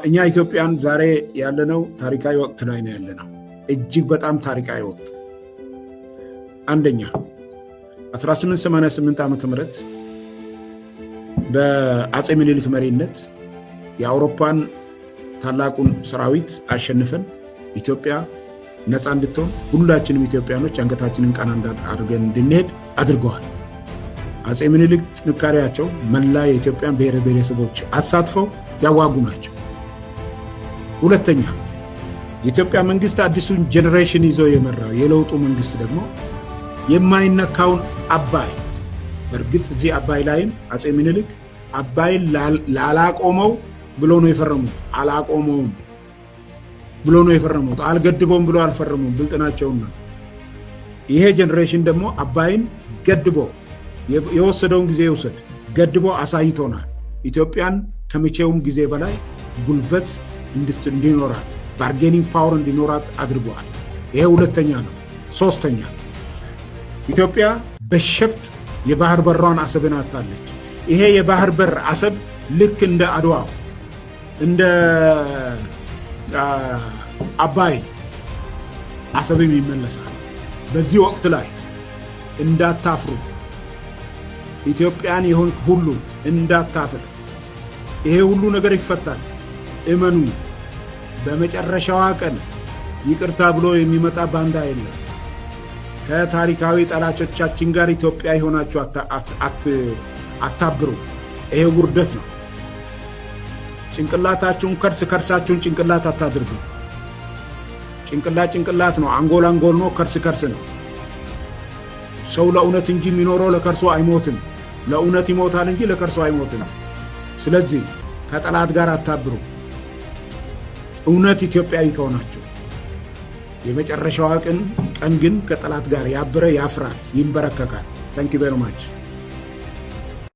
እኛ ኢትዮጵያን ዛሬ ያለነው ታሪካዊ ወቅት ላይ ነው ያለነው። እጅግ በጣም ታሪካዊ ወቅት። አንደኛ 1888 ዓመተ ምህረት በአጼ ምኒልክ መሪነት የአውሮፓን ታላቁን ሰራዊት አሸንፈን ኢትዮጵያ ነፃ እንድትሆን ሁላችንም ኢትዮጵያኖች አንገታችንን ቀና አድርገን እንድንሄድ አድርገዋል። አጼ ምኒልክ ጥንካሬያቸው መላ የኢትዮጵያን ብሔር ብሔረሰቦች አሳትፈው ያዋጉ ናቸው። ሁለተኛ የኢትዮጵያ መንግስት አዲሱን ጄኔሬሽን ይዞ የመራው የለውጡ መንግስት ደግሞ የማይነካውን አባይ፣ በእርግጥ እዚህ አባይ ላይም አጼ ምኒልክ አባይን ላላቆመው ብሎ ነው የፈረሙት። አላቆመውም ብሎ ነው የፈረሙት። አልገድበውም ብሎ አልፈረሙም። ብልጥ ናቸውና ይሄ ጄኔሬሽን ደግሞ አባይን ገድቦ የወሰደውን ጊዜ ይውሰድ ገድቦ አሳይቶናል። ኢትዮጵያን ከመቼውም ጊዜ በላይ ጉልበት እንዲኖራት ባርጌኒንግ ፓወር እንዲኖራት አድርገዋል። ይሄ ሁለተኛ ነው። ሶስተኛ ኢትዮጵያ በሸፍጥ የባህር በሯን አሰብን አጣለች። ይሄ የባህር በር አሰብ ልክ እንደ አድዋው እንደ አባይ አሰብም ይመለሳል። በዚህ ወቅት ላይ እንዳታፍሩ፣ ኢትዮጵያን የሆን ሁሉ እንዳታፍር። ይሄ ሁሉ ነገር ይፈታል። እመኑ። በመጨረሻዋ ቀን ይቅርታ ብሎ የሚመጣ ባንዳ የለም። ከታሪካዊ ጠላቶቻችን ጋር ኢትዮጵያ የሆናችሁ አታብሩ። ይሄ ውርደት ነው። ጭንቅላታችሁን ከርሳችሁን ጭንቅላት አታድርጉ። ጭንቅላት ነው። አንጎል ነው። ከርስ ነው። ሰው ለእውነት እንጂ የሚኖረው ለከርሶ አይሞትም። ለእውነት ይሞታል እንጂ ለከርሶ አይሞትም። ስለዚህ ከጠላት ጋር አታብሩ። እውነት ኢትዮጵያዊ ከሆናችሁ የመጨረሻዋ ቀን ግን ከጠላት ጋር ያብረ ያፍራል፣ ይንበረከካል። ታንክ ዩ ቬሪ ማች